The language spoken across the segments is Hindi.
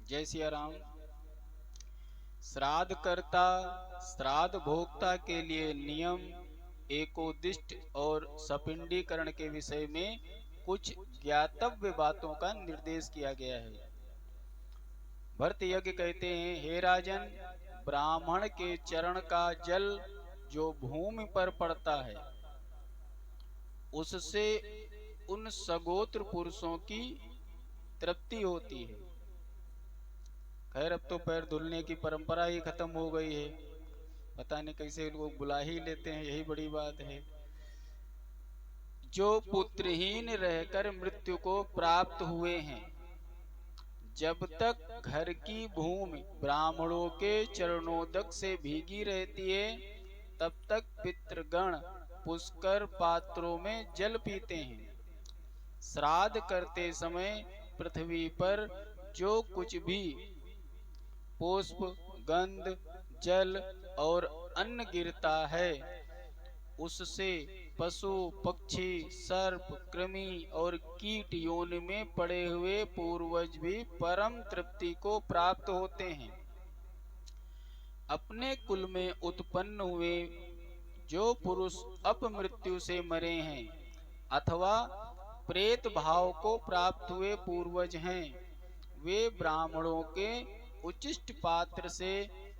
जय सिया राम। श्राद्ध कर्ता श्राद्ध भोक्ता के लिए नियम, एकोदिष्ट और सपिंडीकरण के विषय में कुछ ज्ञातव्य बातों का निर्देश किया गया है। भरत यज्ञ कहते हैं, हे राजन, ब्राह्मण के चरण का जल जो भूमि पर पड़ता है उससे उन सगोत्र पुरुषों की तृप्ति होती है। खैर, अब तो पैर धुलने की परंपरा ही खत्म हो गई है। पता नहीं कैसे लोग बुला ही लेते हैं, यही बड़ी बात है। जो पुत्रहीन रहकर मृत्यु को प्राप्त हुए हैं, जब तक घर की भूमि ब्राह्मणों के चरणोदक से भीगी रहती है, तब तक पितृगण पुष्कर पात्रों में जल पीते हैं। श्राद्ध करते समय पृथ्वी पर जो कुछ भी पुष्प, गंध, जल और अन्न गिरता है, उससे पशु, पक्षी, सर्प, कृमि और कीट योनि में पड़े हुए पूर्वज भी परम तृप्ति को प्राप्त होते हैं। अपने कुल में उत्पन्न हुए जो पुरुष अपमृत्यु से मरे हैं अथवा प्रेत भाव को प्राप्त हुए पूर्वज हैं, वे ब्राह्मणों के उचिष्ट पात्र से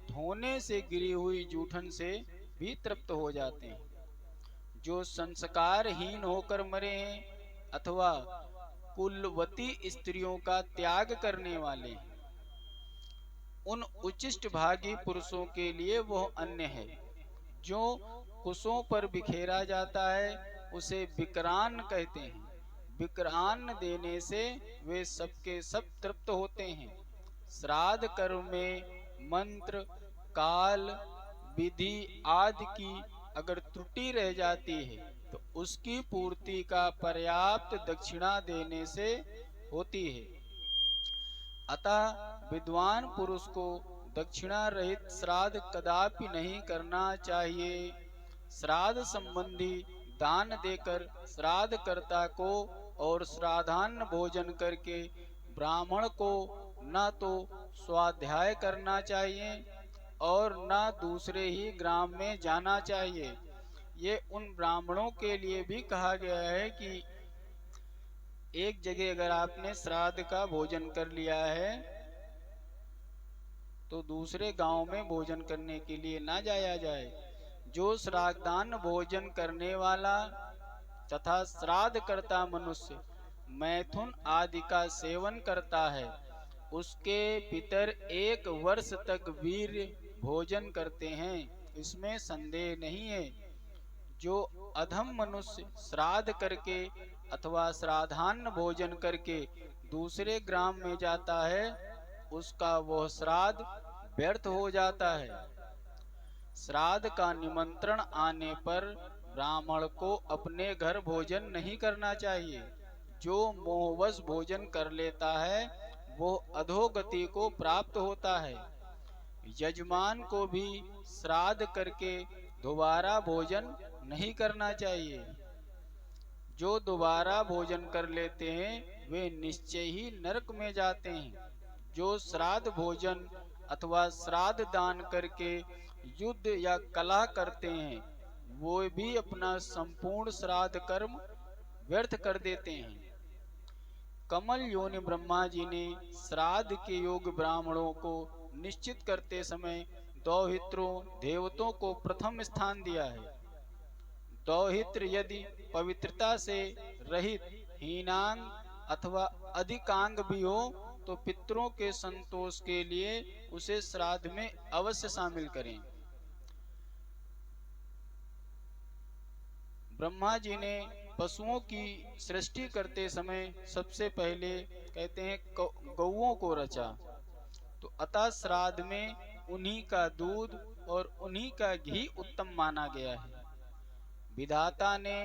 धोने से गिरी हुई जूठन से भी तृप्त हो जाते हैं। जो संस्कारहीन होकर मरे हैं अथवा कुलवती स्त्रियों का त्याग करने वाले हैं, उन उचिष्ट भागी पुरुषों के लिए वह अन्न है। जो कुशों पर बिखेरा जाता है उसे विक्रान्न कहते हैं। विक्रान्न देने से वे सबके सब तृप्त होते हैं। श्राद्ध कर्म में मंत्र, काल, विधि आदि की अगर त्रुटि रह जाती है तो उसकी पूर्ति का पर्याप्त दक्षिणा देने से होती है। अतः विद्वान पुरुष को दक्षिणा रहित श्राद्ध कदापि नहीं करना चाहिए। श्राद्ध संबंधी दान देकर श्राद्ध कर्ता को और श्राद्धान्न भोजन करके ब्राह्मण को न तो स्वाध्याय करना चाहिए और न दूसरे ही ग्राम में जाना चाहिए। ये उन ब्राह्मणों के लिए भी कहा गया है कि एक जगह अगर आपने श्राद्ध का भोजन कर लिया है तो दूसरे गांव में भोजन करने के लिए ना जाया जाए। जो श्राद्धान्न भोजन करने वाला तथा श्राद्ध करता मनुष्य मैथुन आदि का सेवन करता है, उसके पितर 1 वर्ष तक वीर्य भोजन करते हैं, इसमें संदेह नहीं है। जो अधम मनुष्य श्राद्ध करके अथवा श्राद्धान्न भोजन करके दूसरे ग्राम में जाता है, उसका वह श्राद्ध व्यर्थ हो जाता है। श्राद्ध का निमंत्रण आने पर ब्राह्मण को अपने घर भोजन नहीं करना चाहिए। जो मोहवश भोजन कर लेता है वो अधोगति को प्राप्त होता है। यजमान को भी श्राद्ध करके दोबारा भोजन नहीं करना चाहिए। जो दोबारा भोजन कर लेते हैं वे निश्चय ही नरक में जाते हैं। जो श्राद्ध भोजन अथवा श्राद्ध दान करके युद्ध या कलह करते हैं, वो भी अपना संपूर्ण श्राद्ध कर्म व्यर्थ कर देते हैं। कमल योनि ब्रह्मा जी ने श्राद्ध के योग्य ब्राह्मणों को निश्चित करते समय दौहित्रों देवतों को प्रथम स्थान दिया है। दौहित्र यदि पवित्रता से रहित हीनांग अथवा अधिकांग भी हो तो पितरों के संतोष के लिए उसे श्राद्ध में अवश्य शामिल करें। ब्रह्मा जी ने पशुओं की सृष्टि करते समय सबसे पहले कहते हैं गौओं को रचा, तो अतः श्राद्ध में उन्हीं का दूध और उन्हीं का घी उत्तम माना गया है। विधाता ने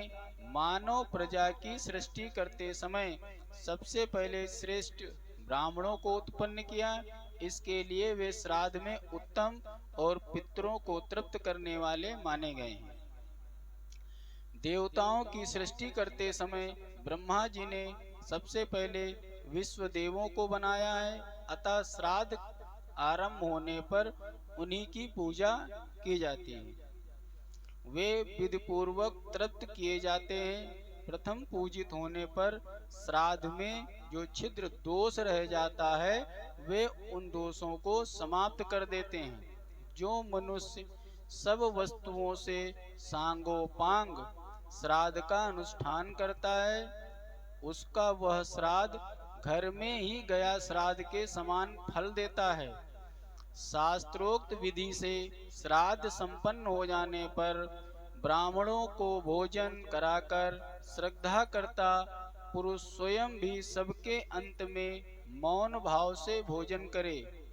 मानव प्रजा की सृष्टि करते समय सबसे पहले श्रेष्ठ ब्राह्मणों को उत्पन्न किया। इसके लिए वे श्राद्ध में उत्तम और पितरों को तृप्त करने वाले माने गए हैं। देवताओं की सृष्टि करते समय ब्रह्मा जी ने सबसे पहले विश्व देवों को बनाया है। अतः श्राद्ध आरंभ होने पर उन्हीं की पूजा की जाती है। वे विधि पूर्वक तृप्त किए जाते हैं। प्रथम पूजित होने पर श्राद्ध में जो छिद्र दोष रह जाता है वे उन दोषों को समाप्त कर देते हैं। जो मनुष्य सब वस्तुओं से सांगोपांग श्राद्ध का अनुष्ठान करता है उसका वह श्राद्ध घर में ही गया श्राद्ध के समान फल देता है। शास्त्रोक्त विधि से श्राद्ध संपन्न हो जाने पर ब्राह्मणों को भोजन कराकर श्रद्धा करता पुरुष स्वयं भी सबके अंत में मौन भाव से भोजन करे।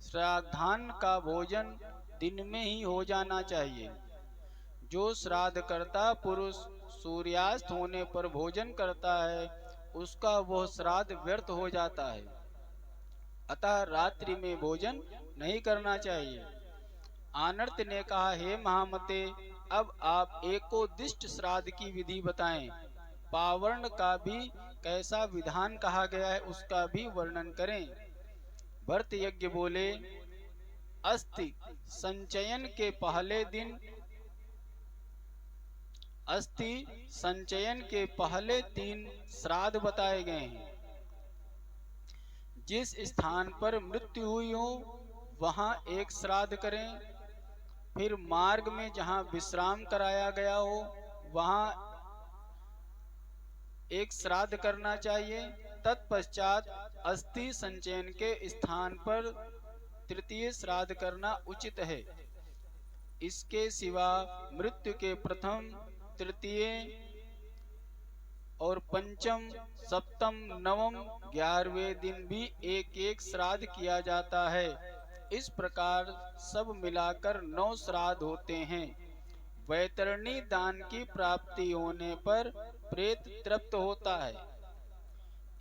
श्राद्धान्न का भोजन दिन में ही हो जाना चाहिए। जो श्राद्ध करता पुरुष सूर्यास्त होने पर भोजन करता है उसका वह श्राद्ध व्यर्थ हो जाता है। अतः रात्रि में भोजन नहीं करना चाहिए। आनर्त ने कहा, हे महामते, अब आप एकोदिष्ट श्राद्ध की विधि बताएं। पावर्ण का भी कैसा विधान कहा गया है उसका भी वर्णन करें। भरत यज्ञ बोले, अस्थि संचयन के पहले दिन अस्थि संचयन के पहले 3 श्राद्ध बताए गए हैं। जिस स्थान पर मृत्यु हुई हो वहां एक श्राद्ध करें। फिर मार्ग में जहां विश्राम कराया गया हो वहां एक श्राद्ध करना चाहिए। तत्पश्चात अस्थि संचयन के स्थान पर तृतीय श्राद्ध करना उचित है। इसके सिवा मृत्यु के प्रथम, तृतीय और पंचम, सप्तम, नवम, 11वें दिन भी एक एक श्राद्ध किया जाता है। इस प्रकार सब मिलाकर 9 श्राद्ध होते हैं। वैतरणी दान की प्राप्ति होने पर प्रेत तृप्त होता है।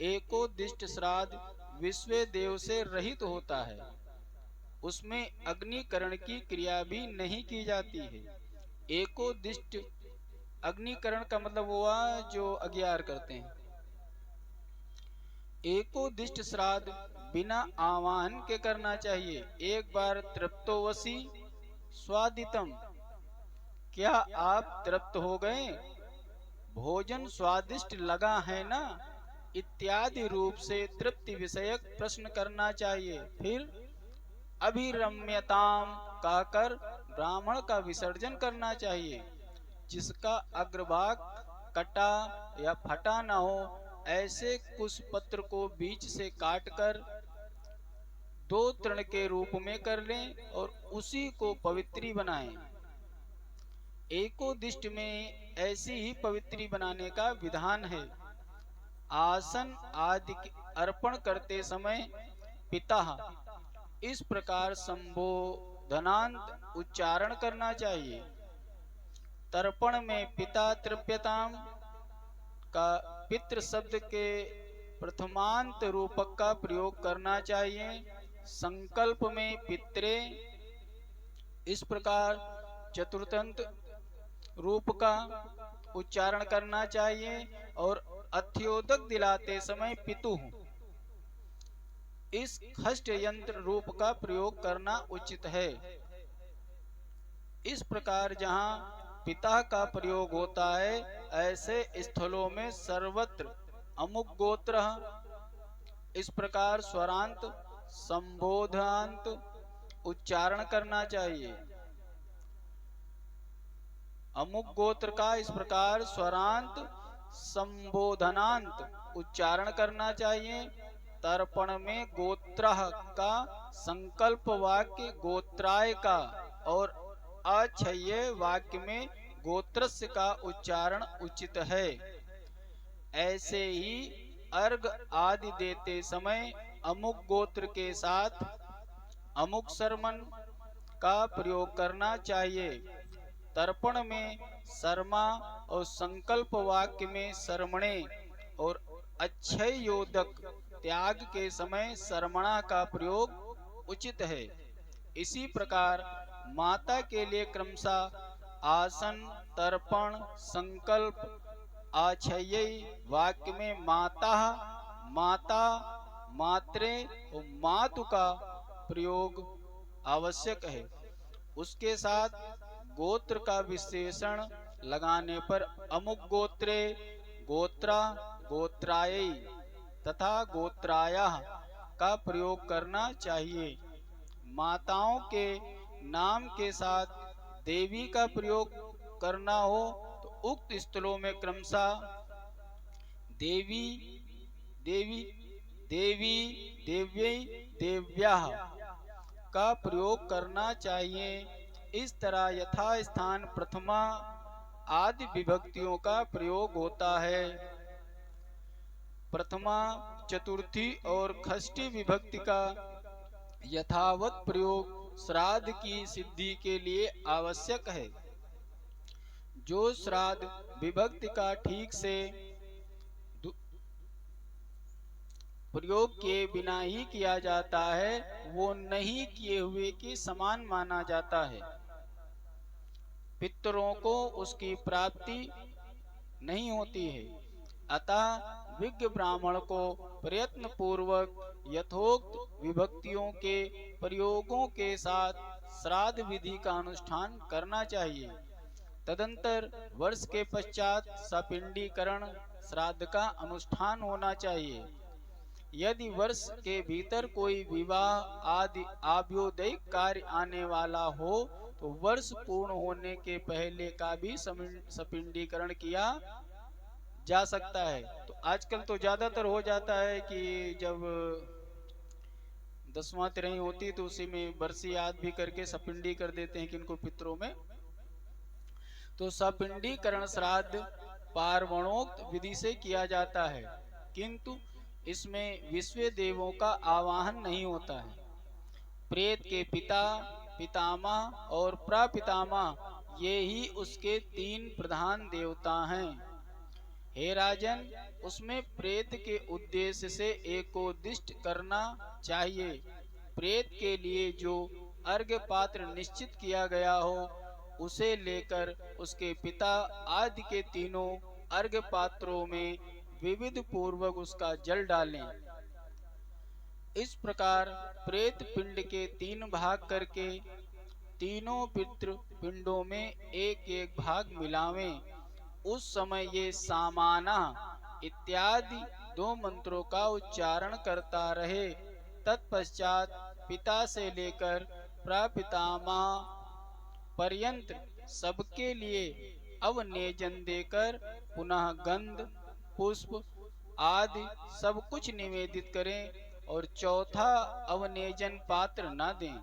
एकोदिष्ट श्राद्ध विश्व देव से रहित होता है। उसमें अग्निकरण की क्रिया भी नहीं की जाती है। एकोदिष्ट अग्निकरण का मतलब हुआ जो अग्यार करते हैं। एकोदिष्ट श्राद्ध बिना आह्वान के करना चाहिए। एक बार तृप्तोवसी स्वादितम, क्या आप तृप्त हो गए? भोजन स्वादिष्ट लगा है ना? इत्यादि रूप से तृप्ति विषयक प्रश्न करना चाहिए। फिर अभिरम्यताम कहकर ब्राह्मण का विसर्जन करना चाहिए। जिसका अग्रभाग कटा या फटा न हो ऐसे कुश पत्र को बीच से काटकर 2 तृण के रूप में कर लें और उसी को पवित्री बनाएं। एकोदिष्ट में ऐसी ही पवित्री बनाने का विधान है। आसन आदि अर्पण करते समय पिता इस प्रकार संबोधनांत उच्चारण करना चाहिए। तर्पण में पिता तृप्यताम का पितृ शब्द के प्रथमांत रूपक का प्रयोग करना चाहिए। संकल्प में पित्रे इस प्रकार चतुर्थंत रूप का उच्चारण करना चाहिए और अथ्योदक दिलाते समय पितु इस खष्ट यंत्र रूप का प्रयोग करना उचित है। इस प्रकार जहाँ पिता का प्रयोग होता है ऐसे स्थलों में सर्वत्र अमुक गोत्र इस प्रकार स्वरांत संबोधांत उच्चारण करना चाहिए। अमुक गोत्र का इस प्रकार स्वरांत संबोधनांत उच्चारण करना चाहिए। तर्पण में गोत्र का संकल्प वाक्य गोत्राय का और अक्षय वाक्य में गोत्रस्य का उच्चारण उचित है। ऐसे ही अर्घ आदि देते समय अमुक गोत्र के साथ अमुक शर्मन का प्रयोग करना चाहिए। तर्पण में शर्मा और संकल्प वाक्य में शर्मणे और अक्षय योदक त्याग के समय शर्मणा का प्रयोग उचित है। इसी प्रकार माता के लिए क्रमशः आसन, तर्पण, संकल्प, आक्षय वाक्य में माता, माता, मात्रे और मातु का प्रयोग आवश्यक है। उसके साथ गोत्र का विशेषण लगाने पर अमुक गोत्रे, गोत्रा, गोत्रायै तथा गोत्रायाः का प्रयोग करना चाहिए। माताओं के नाम के साथ देवी का प्रयोग करना हो तो उक्त स्थलों में क्रमशः देवी, देवी, देवी, देव्यै, देव्याः का प्रयोग करना चाहिए। इस तरह यथा स्थान प्रथमा आदि विभक्तियों का प्रयोग होता है। प्रथमा, चतुर्थी और षष्ठी विभक्ति का यथावत प्रयोग श्राद्ध की सिद्धि के लिए आवश्यक है। जो श्राद्ध विभक्ति का ठीक से प्रयोग किए बिना ही किया जाता है वो नहीं किए हुए के समान माना जाता है। पितरों को उसकी प्राप्ति नहीं होती है। अतः विज्ञ ब्राह्मण को प्रयत्न पूर्वक यथोक्त विभक्तियों के प्रयोगों के साथ श्राद्ध विधि का अनुष्ठान करना चाहिए। तदंतर वर्ष के पश्चात सपिंडीकरण श्राद्ध का अनुष्ठान होना चाहिए। यदि वर्ष के भीतर कोई विवाह आदि आभ्युदयिक कार्य आने वाला हो तो वर्ष पूर्ण होने के पहले का भी सपिंडीकरण किया जा सकता है। तो आजकल तो ज्यादातर हो जाता है कि जब 10वां तिरही होती तो उसी में बरसी याद भी करके सपिंडी कर देते हैं किनको पितरों में। तो सपिंडीकरण श्राद्ध पार्वणोक्त विधि से किया जाता है, किंतु इसमें विश्व देवों का आवाहन नहीं होता है। प्रेत के पिता, पितामह और प्रपितामह ये ही उसके 3 प्रधान देवता हैं। हे राजन, उसमें प्रेत के उद्देश्य से एकोदिष्ट करना चाहिए। प्रेत के लिए जो अर्घ्य पात्र निश्चित किया गया हो उसे लेकर उसके पिता आदि के तीनों अर्घ्य पात्रों में विविध पूर्वक उसका जल डालें। इस प्रकार प्रेत पिंड के 3 भाग करके तीनों पितृ पिंडों में एक एक भाग मिलावें। उस समय ये सामाना इत्यादि 2 मंत्रों का उच्चारण करता रहे। तत्पश्चात पिता से लेकर प्रपितामह पर्यंत सबके लिए अवनेजन देकर पुनः गंध, पुष्प आदि सब कुछ निवेदित करें और चौथा अवनेजन पात्र न दें।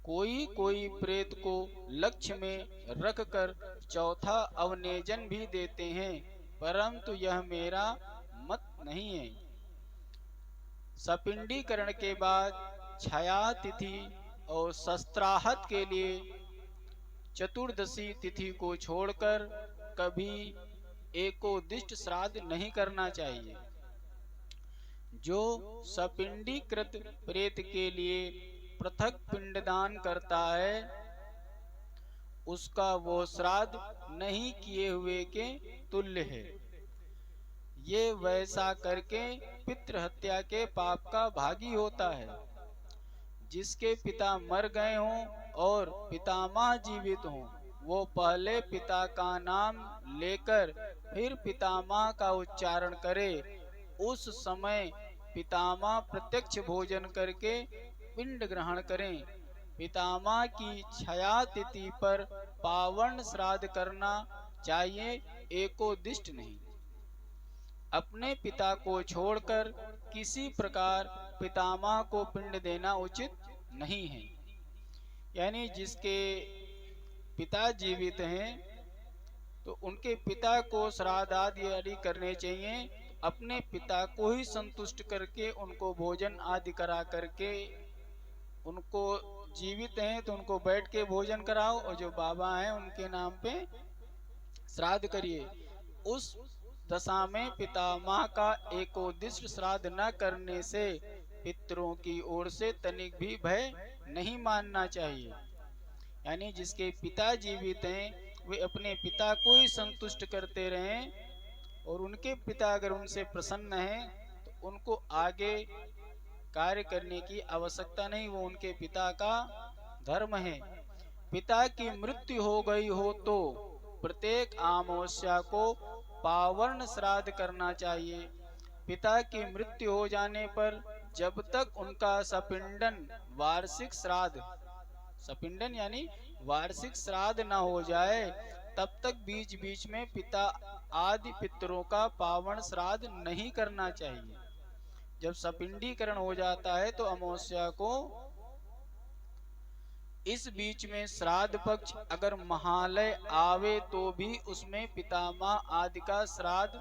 कोई कोई प्रेत को लक्ष्य में रखकर चौथा अवनेजन भी देते हैं, परंतु यह मेरा मत नहीं है। सपिंडीकरण के बाद छाया तिथि और शस्त्राहत के लिए चतुर्दशी तिथि को छोड़कर कभी एकोदिष्ट श्राद्ध नहीं करना चाहिए। जो सपिंडीकृत प्रेत के लिए पृथक पिंडदान करता है उसका वो श्राद्ध नहीं किए हुए के तुल्य है। ये वैसा करके पितृहत्या के पाप का भागी होता है। जिसके पिता मर गए हों और पितामह जीवित हों वो पहले पिता का नाम लेकर फिर पितामह का उच्चारण करे। उस समय पितामह प्रत्यक्ष भोजन करके पिंड ग्रहण करें। पितामह की छाया तिथि पर पावन श्राद्ध करना चाहिए, एकोदिष्ट नहीं। अपने पिता को छोड़कर किसी प्रकार पितामह को पिंड देना उचित नहीं है। यानी जिसके पिता जीवित हैं तो उनके पिता को श्राद्ध आदि करने चाहिए। अपने पिता को ही संतुष्ट करके उनको भोजन आदि करा करके, उनको जीवित हैं तो उनको बैठ के भोजन कराओ और जो बाबा हैं उनके नाम पे श्राद्ध करिए। उस दशा में पितामह का एकोदिष्ट श्राद्ध न करने से पितरों की ओर से तनिक भी भय नहीं मानना चाहिए। यानी जिसके पिता जीवित हैं वे अपने पिता को ही संतुष्ट करते रहें और उनके पिता अगर उनसे प्रसन्न हैं तो उनको आगे कार्य करने की आवश्यकता नहीं, वो उनके पिता का धर्म है। पिता की मृत्यु हो गई हो तो प्रत्येक अमावस्या को पावन श्राद्ध करना चाहिए। पिता की मृत्यु हो जाने पर जब तक उनका सपिंडन वार्षिक श्राद्ध, सपिंडन यानी वार्षिक श्राद्ध न हो जाए, तब तक बीच बीच में पिता आदि पितरों का पावन श्राद्ध नहीं करना चाहिए। जब सपिंडीकरण हो जाता है तो अमावस्या को इस बीच में श्राद्ध पक्ष अगर महालय आवे तो भी उसमें पितामह आदि का श्राद्ध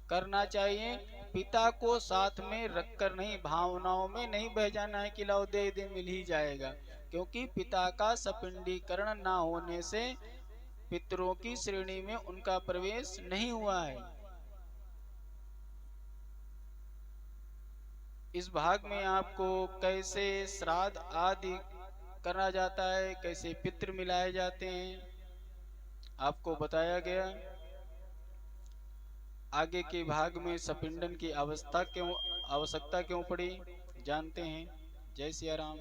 करना चाहिए। पिता को साथ में रखकर नहीं, भावनाओं में नहीं बह जाना है कि लाओ दे दे मिल ही जाएगा, क्योंकि पिता का सपिंडीकरण ना होने से पितरों की श्रेणी में उनका प्रवेश नहीं हुआ है। इस भाग में आपको कैसे श्राद्ध आदि करा जाता है, कैसे पितृ मिलाए जाते हैं, आपको बताया गया। आगे के भाग में सपिंडन की आवश्यकता क्यों पड़ी जानते हैं। जय सिया राम।